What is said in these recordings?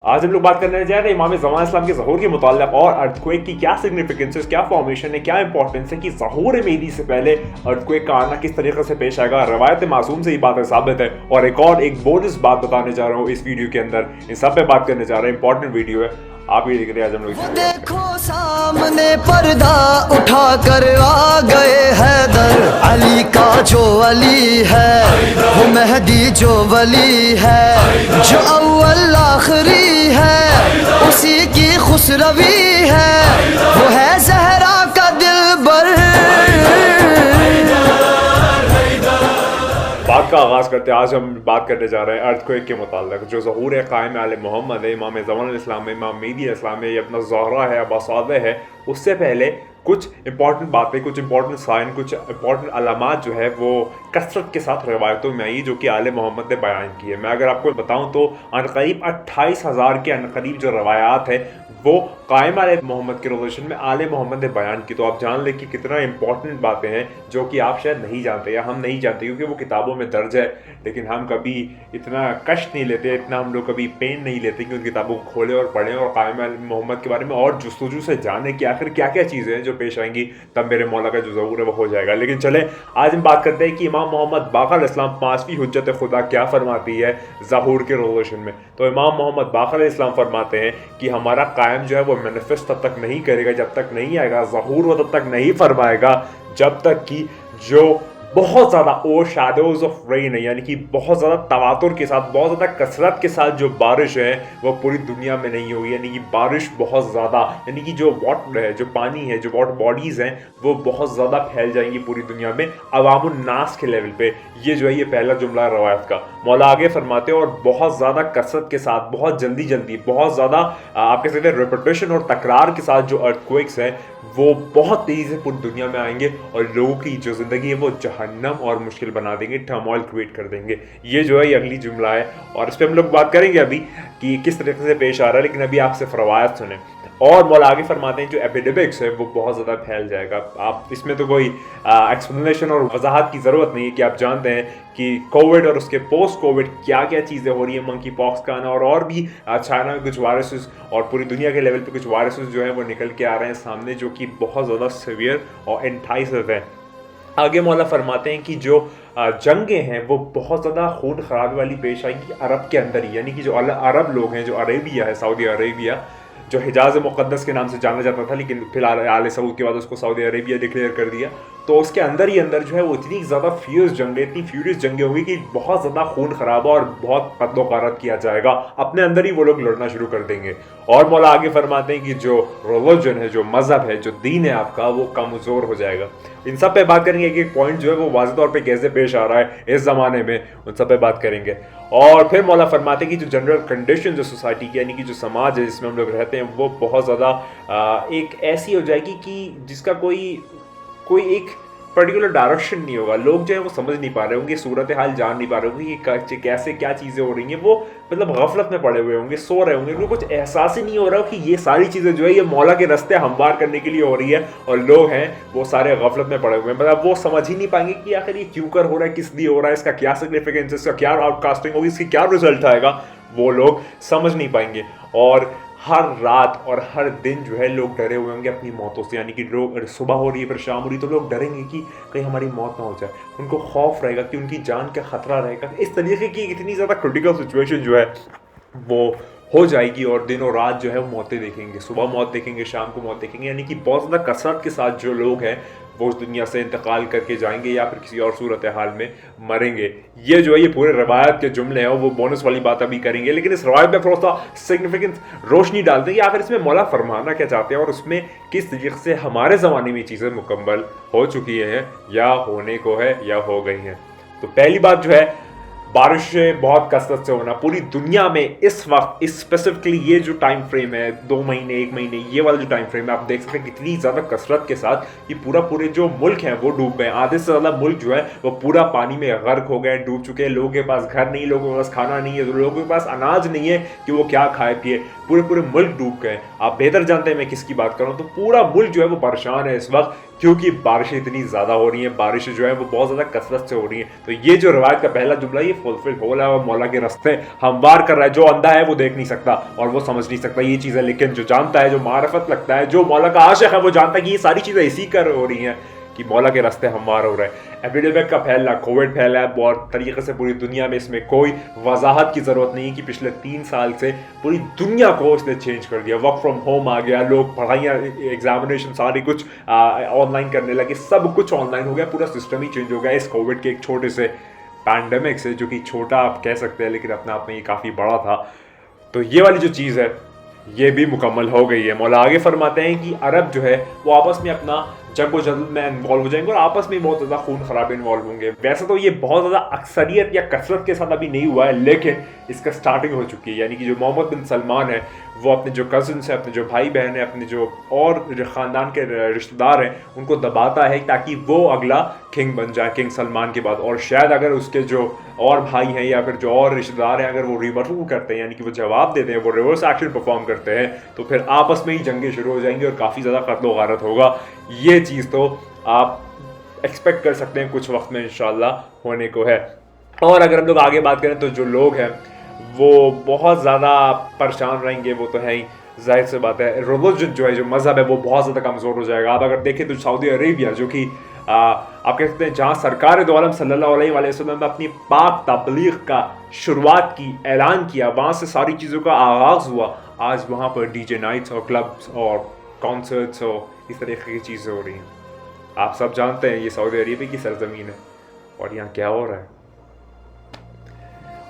आज हम लोग बात करने जा रहे हैं इमाम ज़मान इस्लाम के ज़हूर के मुताल्लिक़ और अर्थक्वेक की क्या सिग्निफिकेंस है, क्या फॉर्मेशन है, क्या इंपॉर्टेंस है कि ज़हूर मेहदी से पहले अर्थक्वेक का आना किस तरीके से पेश आएगा। रवायत मासूम से ये बात साबित है। और एक बोनस बात बताने जा रहा हूँ इस वीडियो के अंदर, इन सब पे बात करने जा रहे हैं। इंपॉर्टेंट वीडियो है, आप ये देख रहे हैं। आज हम लोग देखो सामने पर्दा उठा कर आ गए हैदर, अली का जो अली है वो मेहदी जो वली है, जो अव्वल आखिरी है उसी की खुसरवी है, वो है ज़हरा का दिलबर। बात का आगाज़ करते हैं। आज हम बात करने जा रहे हैं अर्थक्वेक के मुताल्लिक़। जो ज़हूर क़ाइम आले मोहम्मद है, इमाम ज़मान इस्लाम है, इमाम मेहदी इस्लाम है, ये अपना ज़हरा है, अब्बासादह है, उससे पहले कुछ इंपॉर्टेंट बातें, कुछ इंपॉर्टेंट साइन, कुछ इंपॉर्टेंट अलामात जो है वो कसरत के साथ रवायतों में आई जो कि आले मोहम्मद ने बयान की है। मैं अगर आपको बताऊं तो अनकरीब 28,000 के अनकरीब जो रवायात है वो क़ाइम आले मोहम्मद के रिलेशन में आले मोहम्मद ने बयान की। तो आप जान लें कि कितना इंपॉर्टेंट बातें हैं जो कि आप शायद नहीं जानते या हम नहीं जानते, क्योंकि वो किताबों में दर्ज है, लेकिन हम कभी इतना कष्ट नहीं लेते, इतना हम लोग कभी पेन नहीं लेते कि उन किताबों को खोलें और पढ़ें और क़ाइम आले मोहम्मद के बारे में और जुस्तजू से जाने कि आखिर क्या क्या चीज़ें हैं जो पेश आएंगी, तब मेरे मौला का जो ज़हूर है वो हो जाएगा। लेकिन चले आज हम बात करते हैं कि इमाम मोहम्मद बाक़र इस्लाम पाँचवीं हुज्जत खुदा क्या फरमाती है ज़हूर के रिलेशन में। तो इमाम मोहम्मद बाक़र इस्लाम फरमाते हैं कि हमारा कायम जो है वो मैनिफेस्ट तब तक नहीं करेगा जब तक नहीं आएगा ज़हूर, वो तब तक नहीं फरमाएगा जब तक कि जो बहुत ज़्यादा ओवर शैडोज ऑफ रेन है, यानी कि बहुत ज़्यादा तवातुर के साथ, बहुत ज़्यादा कसरत के साथ जो बारिश है वो पूरी दुनिया में नहीं होगी। यानी कि बारिश बहुत ज़्यादा, यानी कि जो वाटर है, जो पानी है, जो वाटर बॉडीज़ हैं वो बहुत ज़्यादा फैल जाएंगी पूरी दुनिया में अवामुन नास के लेवल पे। ये जो है ये पहला जुमला रवायत का। मौला आगे फरमाते हैं और बहुत ज़्यादा कसरत के साथ, बहुत जल्दी बहुत ज़्यादा आप कह सकते हैं रेपिटेशन और तकरार के साथ जो अर्थक्वेक्स हैं वो बहुत तेज़ी से पूरी दुनिया में आएंगे और लोगों की जो ज़िंदगी है वो जहन्नम और मुश्किल बना देंगे, टर्मोइल क्रिएट कर देंगे। ये जो है ये अगली जुमला है और इस पर हम लोग बात करेंगे अभी कि किस तरीके से पेश आ रहा है, लेकिन अभी आप सिर्फ रवायत सुने। और मौला आगे फरमाते हैं जो एपिडेमिक्स है वो बहुत ज़्यादा फैल जाएगा। आप इसमें तो कोई एक्सप्लेनेशन और वजाहत की ज़रूरत नहीं है कि आप जानते हैं कि कोविड और उसके पोस्ट कोविड क्या क्या चीज़ें हो रही हैं, मंकी पॉक्स का आना और भी चाइना में कुछ वायरसेस और पूरी दुनिया के लेवल पे कुछ वायरसेस जो है वो निकल के आ रहे हैं सामने, जो कि बहुत ज़्यादा सीवियर और एंटाइसिव है। आगे मौला फरमाते हैं कि जो जंगें हैं वो बहुत ज़्यादा खून खराबी वाली पेश आएंगी अरब के अंदर ही, यानी कि जो अरब लोग हैं, जो अरेबिया है, सऊदी अरेबिया, जो हिजाज मुक़द्दस के नाम से जाना जाता था, लेकिन फिलहाल आले सऊद के बाद उसको सऊदी अरेबिया डिक्लेयर कर दिया। तो उसके अंदर ही अंदर जो है वो इतनी ज़्यादा फ्यूरियस जंगें, इतनी फ्यूरियस जंगें होंगी कि बहुत ज़्यादा खून खराबा और बहुत कत्लो गारत किया जाएगा, अपने अंदर ही वो लोग लड़ना शुरू कर देंगे। और मौला आगे फरमाते हैं कि जो रिलीजन है, जो मज़हब है, जो दीन है आपका, वो कमज़ोर हो जाएगा। इन सब पे बात करेंगे, एक एक पॉइंट जो है वो वाज़ेह तौर पे कैसे पेश आ रहा है इस ज़माने में, उन सब पे बात करेंगे। और फिर मौला फरमाते हैं कि जो जनरल कंडीशन जो सोसाइटी की, यानी कि जो समाज है जिसमें हम लोग रहते हैं, वो बहुत ज़्यादा एक ऐसी हो जाएगी कि जिसका कोई एक पर्टिकुलर डायरेक्शन नहीं होगा। लोग जो है वो समझ नहीं पा रहे होंगे, सूरत हाल जान नहीं पा रहे होंगे कि कैसे क्या चीज़ें हो रही हैं। वो मतलब गफलत में पड़े हुए होंगे, सो रहे होंगे, उनको कुछ एहसास ही नहीं हो रहा कि ये सारी चीज़ें जो है ये मौला के रास्ते हमवार करने के लिए हो रही है, और लोग हैं वो सारे गफलत में पड़े हुए हैं। मतलब वो समझ ही नहीं पाएंगे कि आखिर ये क्यों कर हो रहा है, किस लिए हो रहा है, इसका क्या सिग्निफिकेंस है, इसका क्या आउटकास्टिंग होगी, इसकी क्या रिजल्ट आएगा, वो लोग समझ नहीं पाएंगे। और हर रात और हर दिन जो है लोग डरे हुए होंगे अपनी मौतों से, यानी कि लोग सुबह हो रही है फिर शाम हो रही है तो लोग डरेंगे कि कहीं हमारी मौत ना हो जाए, उनको खौफ रहेगा कि उनकी जान का खतरा रहेगा। इस तरीके की इतनी ज़्यादा क्रिटिकल सिचुएशन जो है वो हो जाएगी और दिनों रात जो है वो मौतें देखेंगे, सुबह मौत देखेंगे, शाम को मौत देखेंगे, यानी कि बहुत ज़्यादा कसरत के साथ जो लोग हैं वो उस दुनिया से इंतकाल करके जाएंगे या फिर किसी और सूरत हाल में मरेंगे। ये जो है ये पूरे रवायत के जुमले हैं, वो बोनस वाली बात अभी करेंगे, लेकिन इस रवायत में थोड़ा सा सिग्निफिकेंस रोशनी डालते हैं कि आखिर इसमें मौला फरमाना क्या चाहते हैं और उसमें किस तरीके से हमारे ज़माने में चीज़ें मुकम्मल हो चुकी हैं या होने को है या हो गई हैं। तो पहली बात जो है बारिश बहुत कसरत से होना पूरी दुनिया में इस वक्त, इस स्पेसिफिकली ये जो टाइम फ्रेम है 2 महीने 1 महीने, ये वाला जो टाइम फ्रेम है आप देख सकते हैं कितनी ज़्यादा कसरत के साथ ये पूरे जो मुल्क हैं वो डूब गए। आधे से ज़्यादा मुल्क जो है वो पूरा पानी में गर्क हो गए, डूब चुके हैं। लोगों के पास घर नहीं, लोगों के पास खाना नहीं है, तो लोगों के पास अनाज नहीं है कि वो क्या खाए पिए, पूरे मुल्क डूब गए। आप बेहतर जानते हैं मैं किसकी बात कर रहा हूँ। तो पूरा मुल्क जो है वो परेशान है इस वक्त क्योंकि बारिशें इतनी ज़्यादा हो रही हैं, बारिशें जो है वो बहुत ज़्यादा कसरत से हो रही हैं। तो ये जो रवायत का पहला जुमला ये फुलफिल हो रहा है और मौला के रास्ते हमवार कर रहा है। जो अंधा है वो देख नहीं सकता और वो समझ नहीं सकता ये चीज़ें, लेकिन जो जानता है, जो मारफत लगता है, जो मौला का आशिक है, वो जानता है कि ये सारी चीज़ें इसी कर हो रही हैं कि मौला के रास्ते हमवार हो रहे हैं। एपिडेमिक का फैलना, कोविड फैला है बहुत तरीके से पूरी दुनिया में, इसमें कोई वजाहत की ज़रूरत नहीं कि पिछले 3 साल से पूरी दुनिया को उसने चेंज कर दिया। वर्क फ्रॉम होम आ गया, लोग पढ़ाइयाँ, एग्जामिनेशन सारी कुछ ऑनलाइन करने लगे, सब कुछ ऑनलाइन हो गया, पूरा सिस्टम ही चेंज हो गया इस कोविड के एक छोटे से पैंडमिक से, जो कि छोटा आप कह सकते हैं लेकिन अपने आप में ये काफ़ी बड़ा था। तो ये वाली जो चीज़ है ये भी मुकम्मल हो गई है। मौला आगे फरमाते हैं कि अरब जो है वो आपस में अपना जंग व जदल में इन्वॉल्व हो जाएंगे और आपस में बहुत ज़्यादा खून खराबे इन्वॉल्व होंगे। वैसे तो ये बहुत ज़्यादा अक्सरियत या कसरत के साथ अभी नहीं हुआ है, लेकिन इसका स्टार्टिंग हो चुकी है। यानी कि जो मोहम्मद बिन सलमान है वो अपने जो कज़न्स हैं, अपने जो भाई बहन हैं, अपने जो और ख़ानदान के रिश्तेदार हैं उनको दबाता है ताकि वो अगला किंग बन जाए, किंग सलमान के बाद। और शायद अगर उसके जो और भाई हैं या फिर जो और रिश्तेदार हैं अगर वो रिवर्सल करते हैं, यानी कि वो जवाब देते हैं, वो रिवर्स एक्शन परफॉर्म करते हैं, तो फिर आपस में ही जंगें शुरू हो जाएंगी और काफ़ी ज़्यादा कत्ल गारत होगा। ये चीज़ तो आप एक्सपेक्ट कर सकते हैं कुछ वक्त में इंशाल्लाह होने को है। और अगर हम लोग आगे बात करें तो जो लोग हैं वो बहुत ज़्यादा परेशान रहेंगे, वो तो है ही, जाहिर सी बात है। रिलीजन जो है, जो मज़हब है, वो बहुत ज़्यादा कमज़ोर हो जाएगा। आप अगर देखें तो सऊदी अरेबिया, जो कि आप कह सकते हैं जहाँ सरकार दो आलम सल्लल्लाहु अलैहि वसल्लम ने अपनी पाक तबलीग का शुरुआत की, ऐलान किया, वहाँ से सारी चीज़ों का आगाज़ हुआ। आज वहाँ पर डीजे नाइट्स और क्लब्स और कॉन्सर्ट्स और इस तरीके की चीज़ें हो रही हैं। आप सब जानते हैं ये सऊदी अरेबिया की सरजमीन है और यहाँ क्या हो रहा है।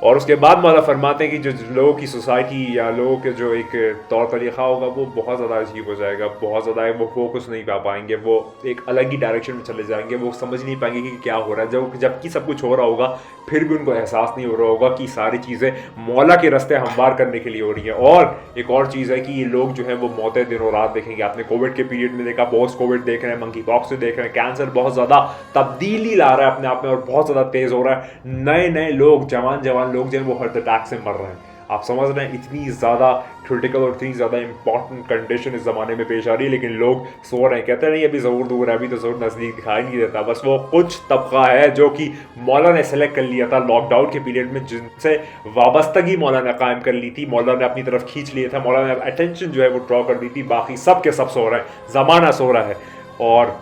और उसके बाद मौला फरमाते हैं कि जो लोगों की सोसाइटी या लोगों के जो एक तौर तरीक़ा होगा वो बहुत ज़्यादा अजीब हो जाएगा, बहुत ज़्यादा वो फोकस नहीं कर पाएंगे, वो एक अलग ही डायरेक्शन में चले जाएंगे, वो समझ नहीं पाएंगे कि क्या हो रहा है। जबकि सब कुछ हो रहा होगा फिर भी उनको एहसास नहीं हो रहा होगा कि सारी चीज़ें मौला के रास्ते हमवार करने के लिए हो रही हैं। और एक और चीज़ है कि ये लोग जो है वो मौतें दिन और रात देखेंगे। आपने कोविड के पीरियड में देखा, पोस्ट कोविड देख रहे हैं, मंकी पॉक्स से देख रहे हैं, कैंसर बहुत ज़्यादा तब्दीली ला रहा है अपने आप में और बहुत ज़्यादा तेज़ हो रहा है। नए नए लोग, जवान लोग जो है वो हार्ट अटैक से मर रहे हैं। आप समझ रहे हैं इतनी ज़्यादा क्रिटिकल और इतनी ज़्यादा इंपॉर्टेंट कंडीशन इस ज़माने में पेश आ रही है, लेकिन लोग सो रहे हैं। कहते नहीं अभी ज़रूर दूर है, अभी तो ज़रूर नज़दीक दिखाई नहीं देता। बस वो कुछ तबका है जो कि मौला ने सेलेक्ट कर लिया था लॉकडाउन के पीरियड में, जिनसे वाबस्तगी मौला ने कायम कर ली थी, मौला ने अपनी तरफ खींच लिया था, मौला ने अटेंशन जो है वो ड्रॉ कर दी थी। बाकी सब के सब सो रहे हैं, ज़माना सो रहा है और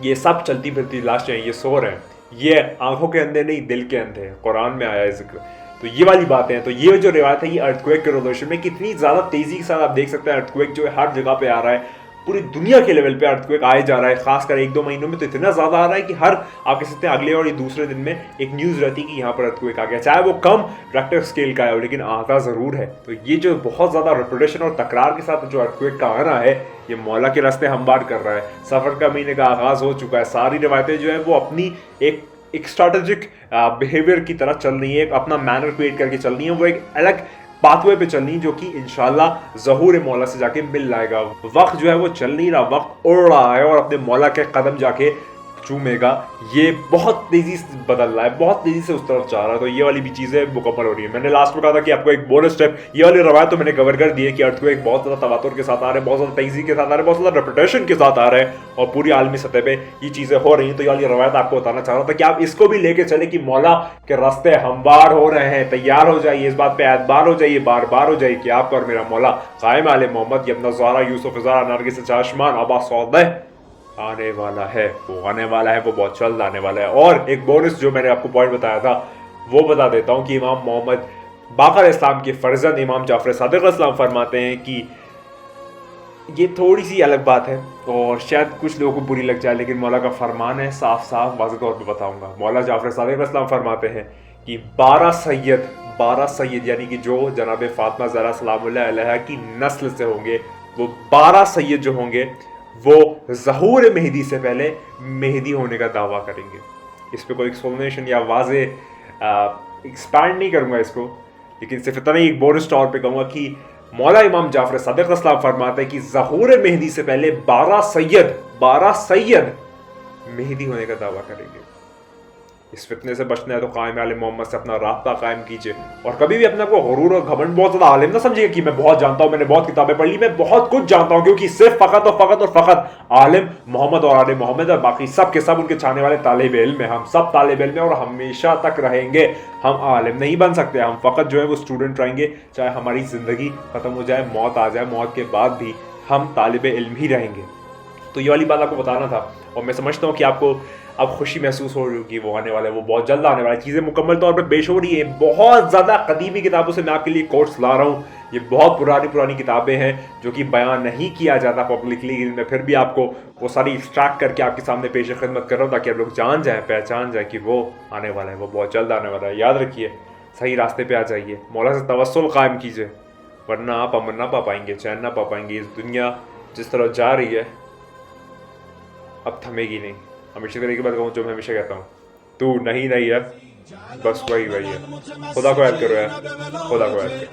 ये सब चलती फिरती लाशें ये सो रहे हैं। ये आंखों के अंधे नहीं, दिल के अंधे हैं, कुरान में आया है जिक्र। तो ये वाली बातें हैं। तो ये जो रिवायत है ये अर्थक्वेक के रिजोल्यूशन में कितनी ज़्यादा तेज़ी के साथ आप देख सकते हैं। अर्थक्वेक जो है हर जगह पे आ रहा है, पूरी दुनिया के लेवल पे अर्थक्वेक आए जा रहा है। खासकर 1-2 महीनों में तो इतना ज़्यादा आ रहा है कि हर आप कह सकते हैं अगले और ये दूसरे दिन में एक न्यूज़ रहती है कि यहाँ पर अर्थक्वेक आ गया, चाहे वो कम रेक्टर स्केल का है लेकिन आता ज़रूर है। तो ये जो बहुत ज़्यादा रिपीटेशन और तकरार के साथ जो अर्थक्वेक का आना है ये मौला के रास्ते हमवार कर रहा है। सफ़र का महीने का आगाज़ हो चुका है, सारी रिवायतें जो है वो अपनी एक स्ट्रैटेजिक बिहेवियर की तरह चल रही है, एक अपना मैनर क्रिएट करके चल रही है, वो एक अलग पाथवे पे चल रही है जो कि इंशाल्लाह ज़हूर मौला से जाके मिल जाएगा। वक्त जो है वो चल नहीं रहा, वक्त उड़ रहा है और अपने मौला के कदम जाके चूमेगा। ये बहुत तेज़ी से बदल रहा है, बहुत तेज़ी से उस तरफ जा रहा है। तो ये वाली भी चीज़ें मुकम्मल हो रही है। मैंने लास्ट में कहा था कि आपको एक बोनस स्टेप, ये वाली रवायत तो मैंने कवर कर दी है कि अर्थक्वेक बहुत ज़्यादा तवातुर के साथ आ रहे हैं, बहुत ज़्यादा तेज़ी के साथ आ रहे हैं, बहुत ज़्यादा रेपुटेशन के साथ आ रहे हैं और पूरी आलमी सतह पे ये चीज़ें हो रही हैं। तो ये वाली रवायत आपको बताना चाह रहा था कि आप इसको भी लेके चले कि मौला के रास्ते हमवार हो रहे हैं। तैयार हो जाइए, इस बात पर एतबार हो जाइए, बार बार हो जाइए कि आपका और मेरा मौला कायम आले मोहम्मद यब्न ज़हरा यूसुफ ज़हरा नरगिस चाशमान अबा सौदह आने वाला है, वो आने वाला है, वो बहुत जल्द आने वाला है। और एक बोनस जो मैंने आपको पॉइंट बताया था वो बता देता हूँ कि इमाम मोहम्मद बाकर इस्लाम के फर्जंद इमाम जाफर सादिक इस्लाम फरमाते हैं कि ये थोड़ी सी अलग बात है और शायद कुछ लोगों को बुरी लग जाए, लेकिन मौला का फरमान है, साफ साफ वाज़ेह तौर पे बताऊंगा। मौला जाफर सादिक इस्लाम फरमाते हैं कि 12 सैयद यानी कि जो जनाब फातिमा ज़हरा सलामुल्लाह अलैहा की नस्ल से होंगे, वो 12 सैयद जो होंगे वो ज़हूर मेहदी से पहले मेहदी होने का दावा करेंगे। इस पर कोई एक्सप्लेनेशन या वाज़े एक्सपैंड नहीं करूँगा इसको, लेकिन सिर्फ इतना ही एक बोनस तौर पे कहूँगा कि मौला इमाम जाफर सादिक इस्लाम फरमाते हैं कि ज़हूर मेहदी से पहले 12 सैयद मेहदी होने का दावा करेंगे। इस फितने से बचना है तो कायम आले मोहम्मद से अपना रास्ता कायम कीजिए। और कभी भी अपने को गुरूर और घमंड बहुत ज़्यादा आलिम ना समझिए कि मैं बहुत जानता हूँ, मैंने बहुत किताबें पढ़ ली, मैं बहुत कुछ जानता हूँ, क्योंकि सिर्फ फ़कत आलिम मोहम्मद और आले मोहम्मद और बाकी सब के सब उनके चाहने वाले तालिब इल्म हैं। हम सब तालिब इल्म हैं और हमेशा तक रहेंगे। हम आलिम नहीं बन सकते, हम फ़कत जो है वो स्टूडेंट रहेंगे। चाहे हमारी ज़िंदगी ख़त्म हो जाए, मौत आ जाए, मौत के बाद भी हम तालिब इल्म ही रहेंगे। तो ये वाली बात आपको बताना था। और मैं समझता हूँ कि आपको अब खुशी महसूस हो रही होगी, वो आने वाला है, वो बहुत जल्द आने वाला है। चीज़ें मुकम्मल तौर पर पेश हो रही है। बहुत ज़्यादा कदीमी किताबों से मैं आपके लिए कोट्स ला रहा हूँ। ये बहुत पुरानी किताबें हैं जो कि बयान नहीं किया जाता पब्लिकली, लेकिन मैं फिर भी आपको वो सारी एक्सट्रैक्ट करके आपके सामने पेश खिदमत कर रहा हूँ ताकि आप लोग जान जाएँ, पहचान जाए कि वो आने वाला है, वो बहुत जल्द आने वाला है। याद रखिए, सही रास्ते पर आ जाइए, मौला से तवस्सुल कायम कीजिए, वरना आप अमन ना पा पाएंगे, चैन ना पा पाएंगे। इस दुनिया जिस तरह जा रही है अब थमेगी नहीं। हमेशा तरह की बात कहूँ जो मैं हमेशा कहता हूँ, तू नहीं है, बस वही है। खुदा को याद करो यार, खुदा को याद करो।